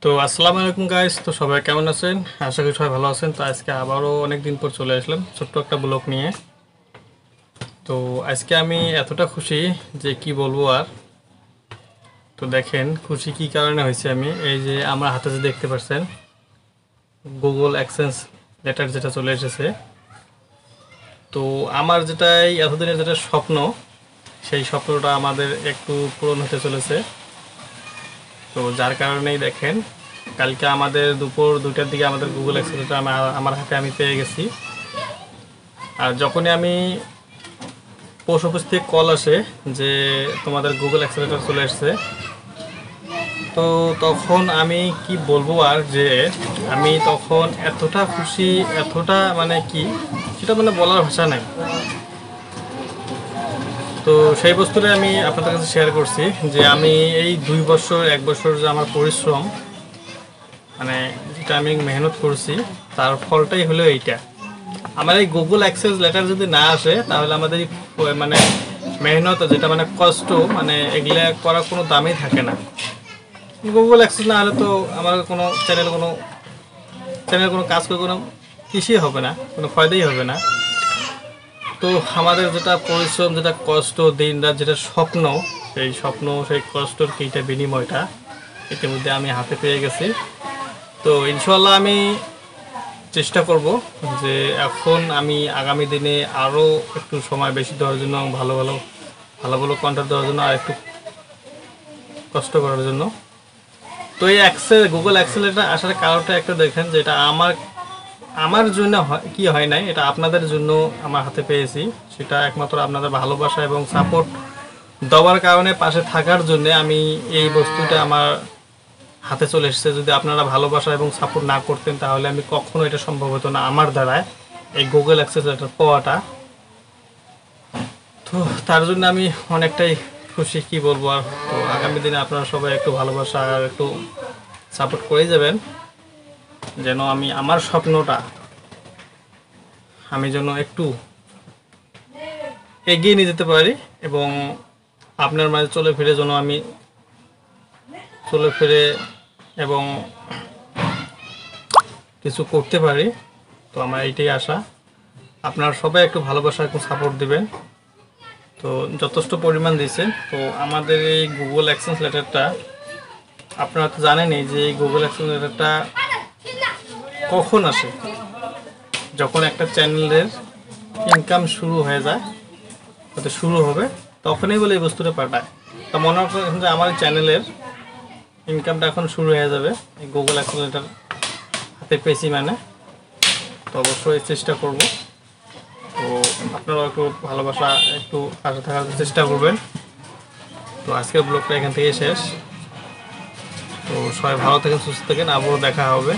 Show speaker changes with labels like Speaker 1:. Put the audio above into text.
Speaker 1: তো আসসালামু আলাইকুম গাইস। তো সবাই কেমন আছেন? আশা করি সবাই ভালো আছেন। তো আজকে আবারও অনেক দিন পর চলে আসলাম ছোট্ট একটা ব্লগ নিয়ে। তো আজকে আমি এতটা খুশি যে কি বলবো আর। তো দেখেন খুশি কি কারণে হয়েছে। আমি এই যে আমার হাতে যে দেখতে পাচ্ছেন গুগল অ্যাডসেন্স লেটার যেটা চলে এসেছে। তো আমার যেটাই এতদিনের যেটা স্বপ্ন, সেই স্বপ্নটা আমাদের একটু পূরণ হতে চলেছে। তো যার কারণেই দেখেন কালকে আমাদের দুপুর 2টার দিকে আমাদের গুগল অ্যাক্সেসটা আমার হাতে আমি পেয়ে গেছি। আর যখনই আমি পোস্ট অফিস থেকে কল আসে যে তোমাদের গুগল অ্যাক্সেলেটার চলে এসেছে, তো তখন আমি কি বলবো আর, যে আমি তখন এতটা খুশি, এতটা মানে কি সেটা মানে বলার ভাষা নাই। তো সেই বস্তুটা আমি আপনাদের কাছে শেয়ার করছি যে আমি এই 2 বছর 1 বছর যে আমার পরিশ্রম, মানে যেটা আমি মেহনত করছি, তার ফলটাই হলো এইটা। আমার এই গুগল অ্যাক্সেস লেটার যদি না আসে তাহলে আমাদের এই মানে মেহনত যেটা মানে কষ্ট, মানে এগুলা করার কোনো দামই থাকে না। গুগল অ্যাক্সেস না হলে তো আমার কোনো চ্যানেল কোনো কাজ করে কোনো কিছুই হবে না, কোনো ফায়দাই হবে না। তো আমাদের যেটা পরিশ্রম, যেটা কষ্ট, দিন রাত যেটা স্বপ্ন, সেই স্বপ্ন সেই কষ্টর কিটা বিনিময়টা ইতিমধ্যে আমি হাতে পেয়ে গেছি। তো ইনশাল্লাহ আমি চেষ্টা করব যে এখন আমি আগামী দিনে আরও একটু সময় বেশি দেওয়ার জন্য, ভালো ভালো কন্টেন্ট দেওয়ার জন্য আর একটু কষ্ট করার জন্য। তো এই গুগল অ্যাক্সেলেটার আসার কারণটা একটা দেখেন, যেটা আমার জন্য কি হয় নাই, এটা আপনাদের জন্য আমার হাতে পেয়েছি। সেটা একমাত্র আপনাদের ভালোবাসা এবং সাপোর্ট দেওয়ার কারণে, পাশে থাকার জন্য আমি এই বস্তুটা আমার হাতে চলে এসেছে। যদি আপনারা ভালোবাসা এবং সাপোর্ট না করতেন তাহলে আমি কখনো এটা সম্ভব হতো না আমার দ্বারায় এই গুগল অ্যাক্সেস লেটার পাওয়াটা। তো তার জন্য আমি অনেকটাই খুশি, কি বলবো আর। তো আগামী দিনে আপনারা সবাই একটু ভালোবাসা আর একটু সাপোর্ট করে যাবেন, যেন আমি আমার স্বপ্নটা আমি যেন একটু এগিয়ে নিয়ে যেতে পারি এবং আপনার মাঝে চলে ফিরে এবং কিছু করতে পারি। তো আমার এইটাই আশা। আপনারা সবাই একটু ভালোবাসা একটু সাপোর্ট দিবেন। তো যথেষ্ট পরিমাণ দিয়েছে। তো আমাদের এই গুগল অ্যাডসেন্স লেটারটা আপনারা তো জানেনই যে এই গুগল অ্যাডসেন্স লেটারটা কখন আসে, যখন একটা চ্যানেলের ইনকাম শুরু হয়ে যায়, হয়তো শুরু হবে, তখনই বলে এই বস্তুটা পাঠায়। তা মনে করেন যে আমার চ্যানেলের ইনকামটা এখন শুরু হয়ে যাবে এই গুগল অ্যাডসেন্স লেটার হাতে পেয়েছি মানে। তো অবশ্যই চেষ্টা করব। তো আপনারাও একটু ভালোবাসা, একটু পাশে থাকার চেষ্টা করবেন। তো আজকের ব্লগটা এখান থেকে শেষ। তো সবাই ভালো থাকেন, সুস্থ থাকেন, আবারও দেখা হবে।